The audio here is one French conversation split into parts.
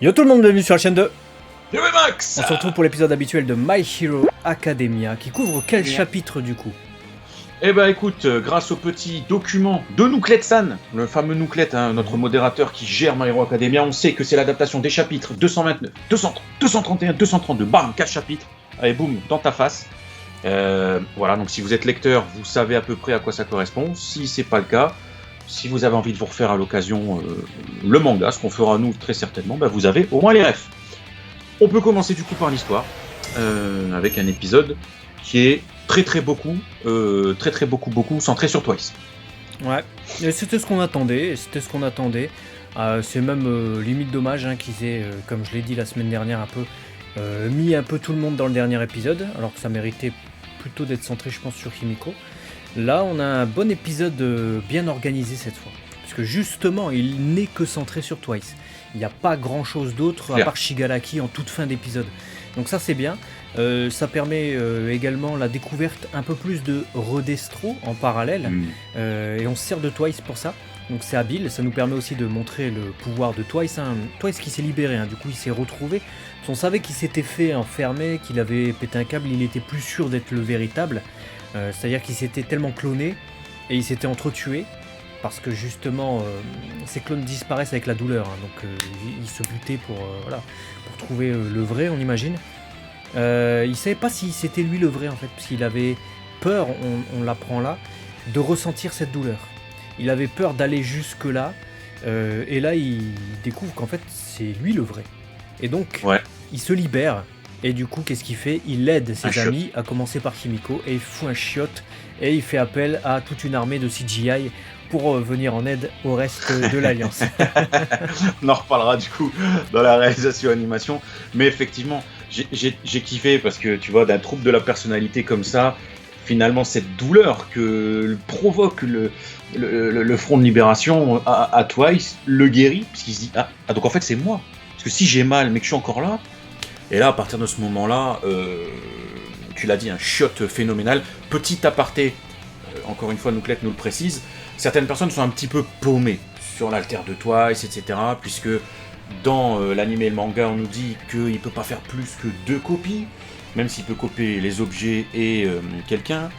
Yo tout le monde, bienvenue sur la chaîne de Max. On se retrouve pour l'épisode habituel de My Hero Academia qui couvre quel chapitre du coup? Eh ben écoute, grâce au petit document de Nouklet-san, le fameux Nouklet, notre modérateur qui gère My Hero Academia, on sait que c'est l'adaptation des chapitres 229, 230, 231, 232, bam, 4 chapitres, allez boum, dans ta face. Voilà, donc si vous êtes lecteur, vous savez à peu près à quoi ça correspond. Si c'est pas le cas, si vous avez envie de vous refaire à l'occasion le manga, ce qu'on fera nous très certainement, bah, vous avez au moins les refs. On peut commencer du coup par l'histoire, avec un épisode qui est très beaucoup centré sur Twice. Ouais, et c'était ce qu'on attendait, c'est même limite dommage qu'ils aient, comme je l'ai dit la semaine dernière un peu, mis un peu tout le monde dans le dernier épisode, alors que ça méritait plutôt d'être centré je pense sur Himiko. Là on a un bon épisode bien organisé cette fois, parce que justement il n'est que centré sur Twice. Il n'y a pas grand chose d'autre à part Shigaraki en toute fin d'épisode. Donc ça c'est bien. Ça permet également la découverte un peu plus de Redestro en parallèle. Et on se sert de Twice pour ça. Donc c'est habile. Ça nous permet aussi de montrer le pouvoir de Twice. Twice qui s'est libéré, du coup il s'est retrouvé. On savait qu'il s'était fait enfermer, qu'il avait pété un câble. Il était plus sûr d'être le véritable. C'est-à-dire qu'il s'était tellement cloné et il s'était entretué. Parce que justement, ces clones disparaissent avec la douleur, donc il se butait pour trouver le vrai, on imagine. Il savait pas si c'était lui le vrai en fait, parce qu'il avait peur, on l'apprend là, de ressentir cette douleur. Il avait peur d'aller jusque là, et là il découvre qu'en fait c'est lui le vrai. Et donc il se libère, et du coup qu'est-ce qu'il fait? Il aide ses amis, à commencer par Himiko, et il fout un chiotte, et il fait appel à toute une armée de CGI pour venir en aide au reste de l'Alliance. On en reparlera du coup dans la réalisation animation, mais effectivement j'ai kiffé parce que tu vois, d'un trouble de la personnalité comme ça, finalement cette douleur que provoque le front de libération à Twice le guérit, parce qu'il se dit ah donc en fait c'est moi, parce que si j'ai mal mais que je suis encore là, et là à partir de ce moment là, tu l'as dit, un shot phénoménal. Petit aparté, encore une fois Nouklet nous le précise, certaines personnes sont un petit peu paumées sur l'alter de Twice, etc. Puisque dans l'anime et le manga, on nous dit qu'il ne peut pas faire plus que 2 copies, même s'il peut copier les objets et quelqu'un.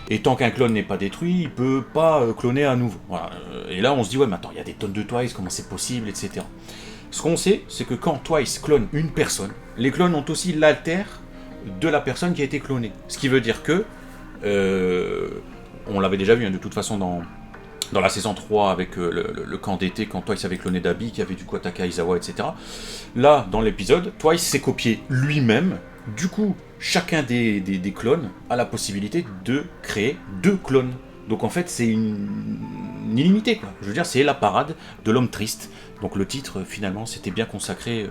Et tant qu'un clone n'est pas détruit, il ne peut pas cloner à nouveau. Voilà. Et là, on se dit, ouais, mais attends, il y a des tonnes de Twice, comment c'est possible, etc. Ce qu'on sait, c'est que quand Twice clone une personne, les clones ont aussi l'alter de la personne qui a été clonée. Ce qui veut dire que, on l'avait déjà vu de toute façon dans la saison 3 avec le camp d'été, quand Twice avait cloné Dabi, qui avait du coup attaqué Aizawa, etc. Là, dans l'épisode, Twice s'est copié lui-même. Du coup, chacun des clones a la possibilité de créer 2 clones. Donc en fait, c'est illimité, quoi. Je veux dire, c'est la parade de l'homme triste. Donc le titre, finalement, c'était bien consacré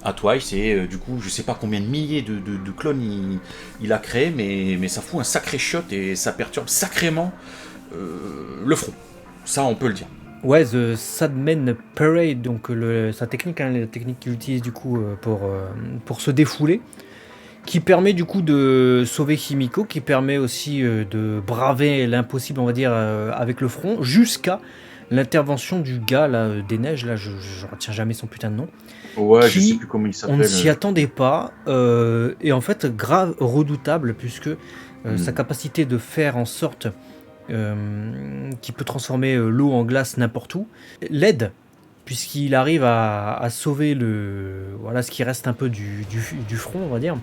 à Twice. Et du coup, je sais pas combien de milliers de clones il a créé, mais ça fout un sacré shot et ça perturbe sacrément le front, ça on peut le dire. Ouais, The Sadman Parade, donc sa technique, la technique qu'il utilise du coup pour se défouler, qui permet du coup de sauver Himiko, qui permet aussi de braver l'impossible, on va dire, avec le front, jusqu'à l'intervention du gars là, des neiges, là je retiens jamais son putain de nom. Ouais, je sais plus comment il s'appelle. On ne s'y attendait pas, et en fait grave redoutable, puisque sa capacité de faire en sorte qui peut transformer l'eau en glace n'importe où, l'aide, puisqu'il arrive à sauver ce qui reste un peu du front, on va dire,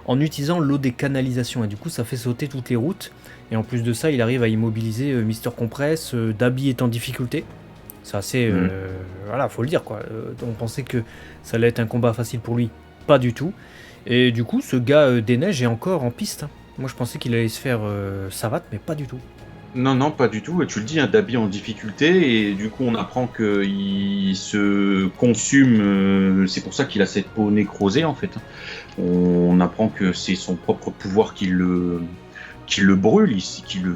en utilisant l'eau des canalisations, et du coup ça fait sauter toutes les routes, et en plus de ça il arrive à immobiliser Mister Compress. Dabi est en difficulté, c'est assez faut le dire quoi. On pensait que ça allait être un combat facile pour lui, pas du tout, et du coup ce gars des neiges est encore en piste. Moi je pensais qu'il allait se faire savate, mais pas du tout. Non, pas du tout. Et tu le dis, Dabi en difficulté, et du coup on apprend qu'il se consume, c'est pour ça qu'il a cette peau nécrosée en fait. On apprend que c'est son propre pouvoir qui le qui le brûle ici, qui le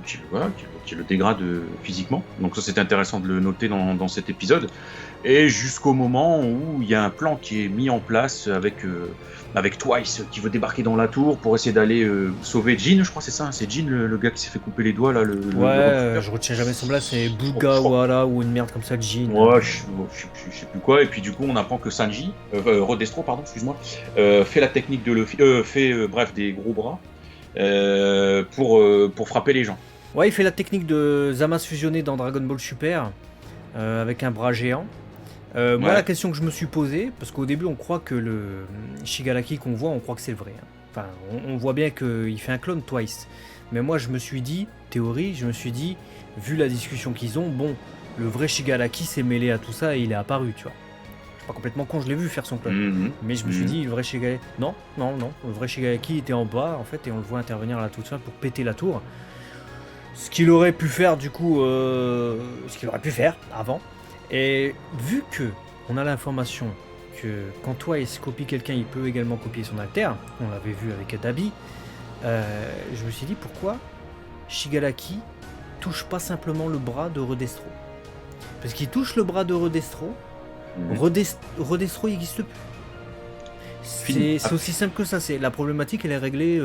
dégrade physiquement. Donc ça, c'est intéressant de le noter dans cet épisode. Et jusqu'au moment où il y a un plan qui est mis en place avec Twice qui veut débarquer dans la tour pour essayer d'aller sauver Jean, je crois que c'est ça, hein, c'est Jean le gars qui s'est fait couper les doigts là. Je retiens jamais son blast, c'est Bugawara ou une merde comme ça, Jean. Ouais, je sais plus quoi. Et puis du coup, on apprend que Sanji, Rodestro, pardon, excuse-moi, fait la technique de Luffy, bref, des gros bras pour frapper les gens. Ouais, il fait la technique de Zamasu fusionné dans Dragon Ball Super avec un bras géant. Moi, la question que je me suis posée, parce qu'au début on croit que le Shigaraki qu'on voit, on croit que c'est le vrai. Hein. Enfin, on voit bien qu'il fait un clone Twice. Mais moi je me suis dit, vu la discussion qu'ils ont, bon, le vrai Shigaraki s'est mêlé à tout ça et il est apparu, tu vois. Je suis pas complètement con, je l'ai vu faire son clone. Mais je me suis dit, le vrai Shigaraki... Non, le vrai Shigaraki était en bas, en fait, et on le voit intervenir à la toute fin pour péter la tour. Ce qu'il aurait pu faire, du coup, ce qu'il aurait pu faire avant. Et vu que on a l'information que quand Twice copie quelqu'un, il peut également copier son alter, on l'avait vu avec Atabi, je me suis dit pourquoi Shigaraki touche pas simplement le bras de Rodestro. Parce qu'il touche le bras de Rodestro, Rodestro il n'existe plus. C'est aussi simple que ça, la problématique elle est réglée.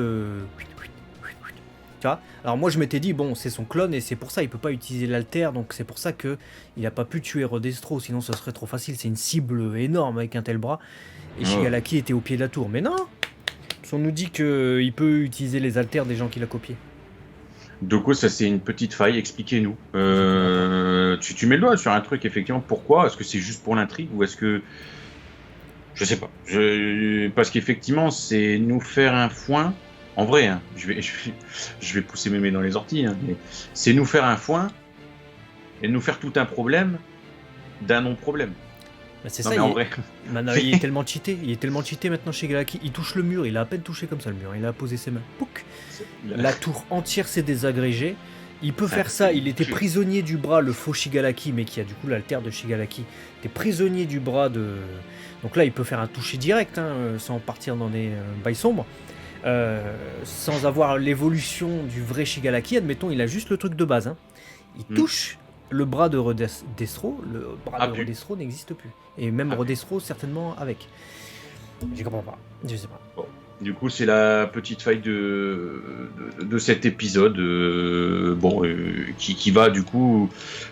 Alors moi je m'étais dit bon c'est son clone et c'est pour ça il peut pas utiliser l'alter, donc c'est pour ça que il a pas pu tuer Rodestro, sinon ce serait trop facile, c'est une cible énorme avec un tel bras et Shigaraki était au pied de la tour, mais non, on nous dit que il peut utiliser les alters des gens qu'il a copiés. Donc ça c'est une petite faille, expliquez-nous. Tu mets le doigt sur un truc effectivement, pourquoi? Est-ce que c'est juste pour l'intrigue ou est-ce que... Je sais pas, parce qu'effectivement c'est nous faire un foin. En vrai, hein, je vais pousser mes mains dans les orties, hein, mais c'est nous faire un foin et nous faire tout un problème d'un non-problème. Bah c'est non, ça, il est tellement cheaté maintenant chez Galaki, il touche le mur, il a à peine touché comme ça le mur, il a posé ses mains, pouc, la tour entière s'est désagrégée, il peut faire ça, il était prisonnier du bras, le faux Shigaraki, mais qui a du coup l'alter de Shigaraki, était prisonnier du bras de... Donc là il peut faire un toucher direct, hein, sans partir dans des bails sombres. Sans avoir l'évolution du vrai Shigaraki, admettons, il a juste le truc de base. Hein. Il touche le bras de Rodestro, le bras de Rodestro n'existe plus. Et même Rodestro, certainement, avec. Je comprends pas, je sais pas. Bon. Du coup, c'est la petite faille de cet épisode, qui va du coup,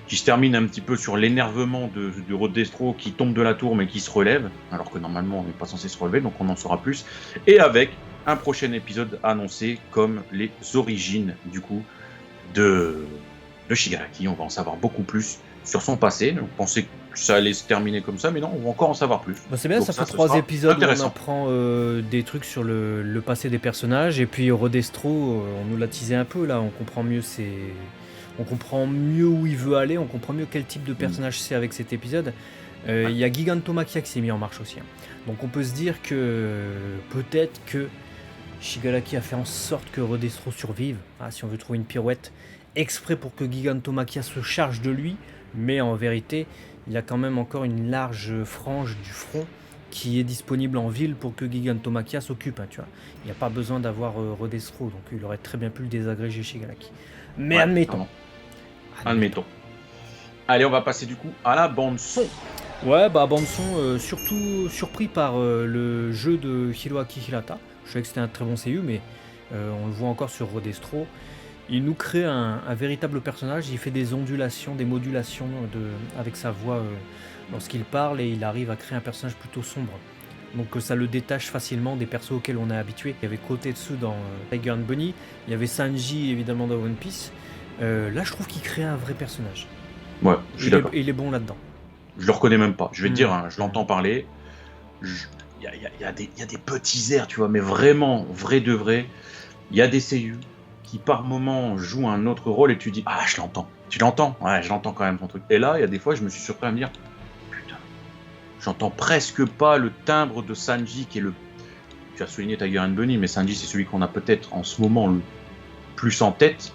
qui se termine un petit peu sur l'énervement de Rodestro qui tombe de la tour mais qui se relève, alors que normalement on n'est pas censé se relever, donc on en saura plus. Et avec un prochain épisode annoncé comme les origines du coup de Shigaraki. On va en savoir beaucoup plus sur son passé. On pensait que ça allait se terminer comme ça, mais non, on va encore en savoir plus. Bah c'est bien, donc ça fait 3 épisodes où on apprend des trucs sur le passé des personnages, et puis Rodestro, on nous l'a teasé un peu là, on comprend mieux où il veut aller, on comprend mieux quel type de personnage c'est avec cet épisode. Il y a Gigantomachia qui s'est mis en marche aussi. Hein. Donc on peut se dire que peut-être que Shigaraki a fait en sorte que Rodestro survive, si on veut trouver une pirouette, exprès pour que Gigantomachia se charge de lui, mais en vérité, il a quand même encore une large frange du front qui est disponible en ville pour que Gigantomachia s'occupe. Hein, tu vois. Il n'y a pas besoin d'avoir Rodestro, donc il aurait très bien pu le désagréger Shigaraki. Mais admettons. Allez, on va passer du coup à la bande-son. Ouais, bande-son, surtout surpris par le jeu de Hiroaki Hirata. Je savais que c'était un très bon CU, mais on le voit encore sur Rodestro. Il nous crée un véritable personnage, il fait des ondulations, des modulations avec sa voix lorsqu'il parle, et il arrive à créer un personnage plutôt sombre. Donc ça le détache facilement des persos auxquels on est habitué. Il y avait Kotetsu dans Tiger and Bunny, il y avait Sanji évidemment dans One Piece. Là je trouve qu'il crée un vrai personnage. Ouais, je suis d'accord. Il est bon là-dedans. Je le reconnais même pas, je vais te dire, hein, je l'entends parler. Il y a des petits airs, tu vois, mais vraiment, vrai de vrai. Il y a des seiyuu qui par moment jouent un autre rôle et tu dis ah je l'entends. Tu l'entends? Ouais, je l'entends quand même ton truc. Et là, il y a des fois je me suis surpris à me dire putain, j'entends presque pas le timbre de Sanji qui est le... Tu as souligné Tiger and Bunny, mais Sanji c'est celui qu'on a peut-être en ce moment le plus en tête.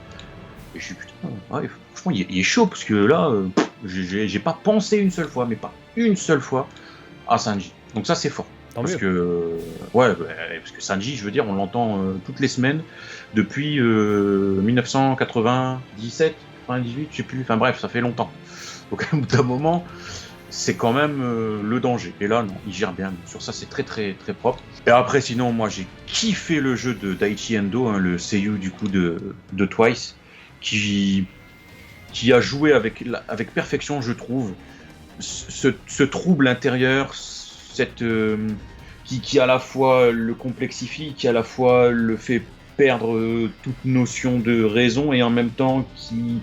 Et je suis putain, ouais, franchement il est chaud parce que là, j'ai pas pensé une seule fois, mais pas une seule fois à Sanji. Donc ça c'est fort. Tant parce mieux. que parce que Sanji, je veux dire, on l'entend toutes les semaines depuis 1997, 98, je sais plus. Enfin bref, ça fait longtemps. Donc à bout d'un moment, c'est quand même le danger. Et là, non, il gère bien. Sur ça, c'est très très très propre. Et après, sinon, moi, j'ai kiffé le jeu de Daichi Endo, hein, le seiyuu du coup de Twice, qui a joué avec perfection, je trouve, ce trouble intérieur, qui à la fois le complexifie, qui à la fois le fait perdre toute notion de raison, et en même temps qui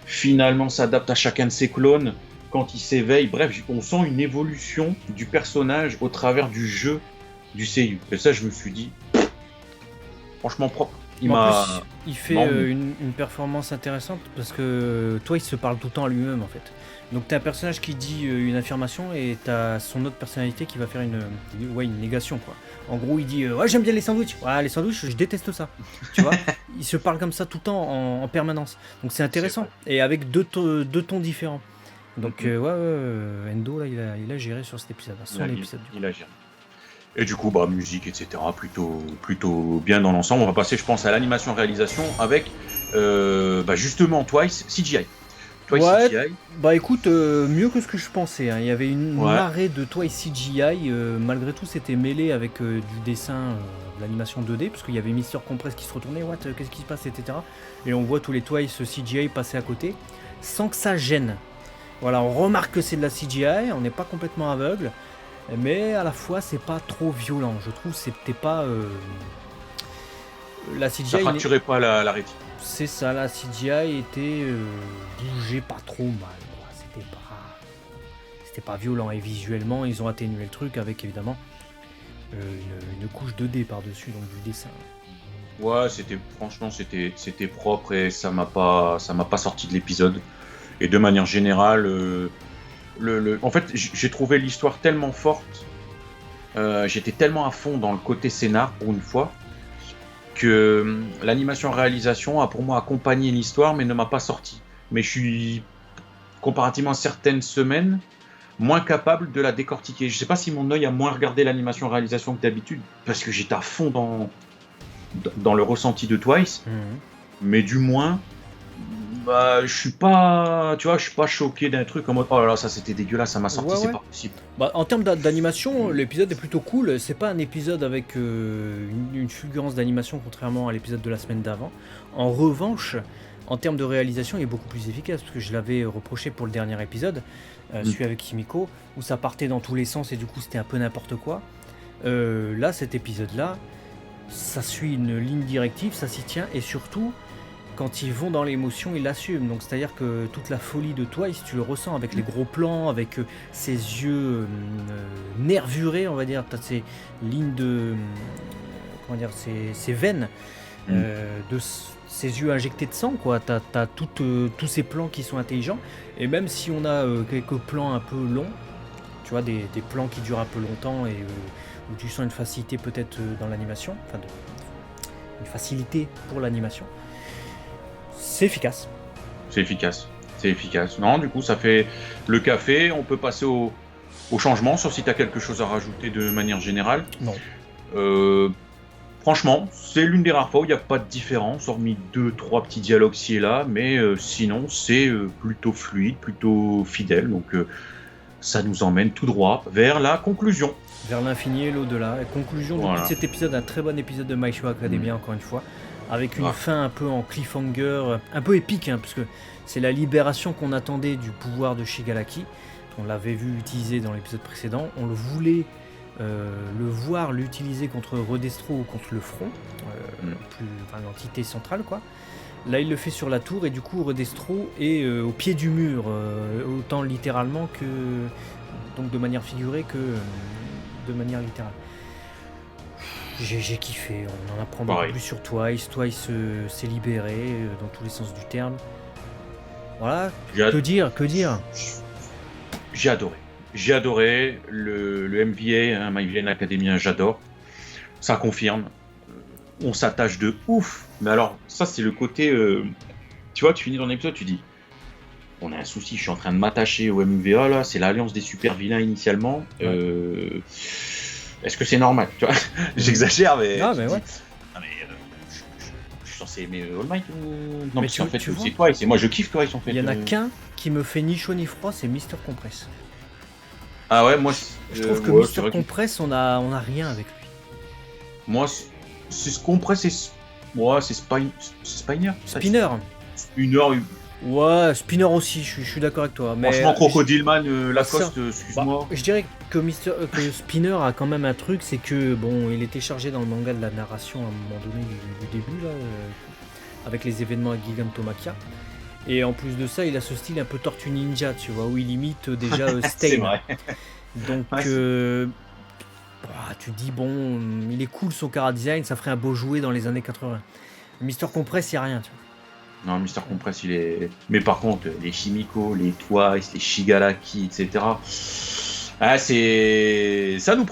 finalement s'adapte à chacun de ses clones quand il s'éveille. Bref, on sent une évolution du personnage au travers du jeu du seiyuu. Et ça, je me suis dit, franchement propre. En plus, il fait une performance intéressante parce que toi, il se parle tout le temps à lui-même en fait. Donc t'as un personnage qui dit une affirmation et t'as son autre personnalité qui va faire une négation quoi. En gros, il dit ouais, j'aime bien les sandwichs. Ouais, les sandwichs, je déteste ça. Tu vois, il se parle comme ça tout le temps en permanence. Donc c'est intéressant et avec deux tons différents. Donc Endo là, il a géré sur cet épisode. Il a géré. Et du coup, musique, etc. Plutôt bien dans l'ensemble. On va passer, je pense, à l'animation-réalisation avec justement Twice CGI. CGI. Écoute, mieux que ce que je pensais. Hein. Il y avait une marée de Twice CGI. Malgré tout, c'était mêlé avec du dessin, de l'animation 2D, parce qu'il y avait Mister Compress qui se retournait. Qu'est-ce qui se passe, etc. Et on voit tous les Twice CGI passer à côté, sans que ça gêne. Voilà, on remarque que c'est de la CGI, on n'est pas complètement aveugle. Mais à la fois, c'est pas trop violent. Je trouve que c'était pas. La CGI. Ça fracturait pas la rétine. C'est ça, la CGI était bougée pas trop mal. C'était pas violent. Et visuellement, ils ont atténué le truc avec évidemment une couche 2D par-dessus, donc du dessin. Ouais, franchement, c'était propre et ça m'a pas sorti de l'épisode. Et de manière générale. En fait, j'ai trouvé l'histoire tellement forte, j'étais tellement à fond dans le côté scénar pour une fois, que l'animation-réalisation a pour moi accompagné l'histoire mais ne m'a pas sorti. Mais je suis, comparativement à certaines semaines, moins capable de la décortiquer. Je sais pas si mon œil a moins regardé l'animation-réalisation que d'habitude, parce que j'étais à fond dans le ressenti de Twice, mais du moins... je suis pas choqué d'un truc en mode oh là là, ça c'était dégueulasse, ça m'a sorti, c'est pas possible. En termes d'animation, l'épisode est plutôt cool. C'est pas un épisode avec une fulgurance d'animation contrairement à l'épisode de la semaine d'avant. En revanche, en termes de réalisation, il est beaucoup plus efficace parce que je l'avais reproché pour le dernier épisode, celui avec Kimiko, où ça partait dans tous les sens et du coup c'était un peu n'importe quoi. Là, cet épisode-là, ça suit une ligne directive, ça s'y tient et surtout. Quand ils vont dans l'émotion, ils l'assument. Donc c'est-à-dire que toute la folie de Twice, tu le ressens avec les gros plans, avec ses yeux nervurés, on va dire. Tu as ces lignes de... ces veines, de ses yeux injectés de sang, quoi. Tu as tous ces plans qui sont intelligents. Et même si on a quelques plans un peu longs, tu vois, des plans qui durent un peu longtemps et où tu sens une facilité peut-être dans l'animation, enfin une facilité pour l'animation. C'est efficace. C'est efficace. Non, du coup, ça fait le café. On peut passer au changement, sauf si tu as quelque chose à rajouter de manière générale. Non. Franchement, c'est l'une des rares fois où il n'y a pas de différence, hormis 2-3 petits dialogues ci et là, mais sinon, c'est plutôt fluide, plutôt fidèle. Donc, ça nous emmène tout droit vers la conclusion. Vers l'infini et l'au-delà. La conclusion de cet épisode, un très bon épisode de My Hero Academia, encore une fois. Avec une fin un peu en cliffhanger, un peu épique, parce que c'est la libération qu'on attendait du pouvoir de Shigaraki. On l'avait vu utiliser dans l'épisode précédent. On le voulait le voir l'utiliser contre Redestro ou contre le front, l'entité centrale, quoi. Là, il le fait sur la tour et du coup, Redestro est au pied du mur, autant littéralement que donc de manière figurée que de manière littérale. J'ai kiffé, on en apprend beaucoup plus sur Twice. Twice s'est libéré dans tous les sens du terme. Voilà, que dire J'ai adoré le MVA, My Villain Academia, j'adore. Ça confirme. On s'attache de ouf. Mais alors, ça c'est le côté... tu vois, tu finis ton épisode, tu dis... On a un souci, je suis en train de m'attacher au MVA, là. C'est l'alliance des super vilains initialement. est-ce que c'est normal, tu vois? J'exagère, mais. Ah, mais ouais. Ah, mais je suis censé aimer All Might ou. Non, Mais parce qu'en fait, tu vois, c'est Twice, et moi je kiffe Twice en fait. il y en a qu'un qui me fait ni chaud ni froid, c'est Mister Compress. Ah ouais, moi. Je trouve que ouais, c'est Mister vrai que- Compress, on a rien avec lui. Moi, c'est ce qu'on presse, c'est. Ouais, c'est Spiner. Spinner. Spinner. Ouais, Spinner aussi, je suis d'accord avec toi. Mais Franchement, Crocodile Man, Lacoste, ça- excuse-moi. je dirais que que Spinner a quand même un truc, c'est que bon, il était chargé dans le manga de la narration à un moment donné du début là, avec les événements à Gigantomachia. Et en plus de ça, il a ce style un peu Tortue Ninja, tu vois, où il imite déjà C'est Stain. vrai. Donc, Ouais, tu dis bon, il est cool son chara design, ça ferait un beau jouet dans les années 80. Mister Compress, il y a rien, tu vois. Non, Mister Compress, il est. Mais par contre, les Chimico, les Twice, les Shigaraki, etc. Ah, ça nous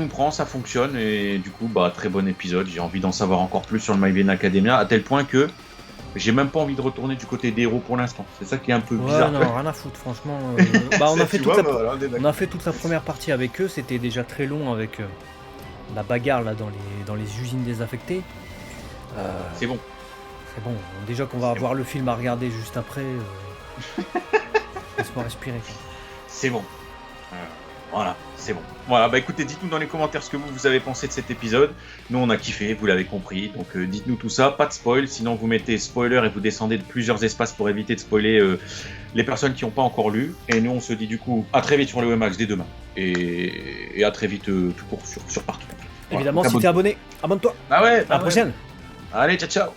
prend, ça fonctionne, et du coup, bah, très bon épisode. J'ai envie d'en savoir encore plus sur le My Hero Academia, à tel point que j'ai même pas envie de retourner du côté des héros pour l'instant. C'est ça qui est un peu Ouais, bizarre. non, rien à foutre, franchement. On a fait Tu toute vois, la... bah, voilà, on est d'accord. On a fait toute la première partie avec eux, c'était déjà très long avec la bagarre là dans les usines désaffectées. C'est bon. C'est bon, déjà qu'on va C'est avoir le film à regarder juste après, laisse-moi respirer. C'est bon. Voilà, c'est bon. Voilà, bah écoutez, dites-nous dans les commentaires ce que vous avez pensé de cet épisode. Nous, on a kiffé, vous l'avez compris. Donc dites-nous tout ça, pas de spoil. Sinon, vous mettez spoiler et vous descendez de plusieurs espaces pour éviter de spoiler les personnes qui n'ont pas encore lu. Et nous, on se dit du coup à très vite sur le Wemax dès demain. Et à très vite tout court sur partout. Voilà, Évidemment, donc si t'es abonné, abonne-toi. Ah ouais, À la prochaine. Allez, ciao, ciao.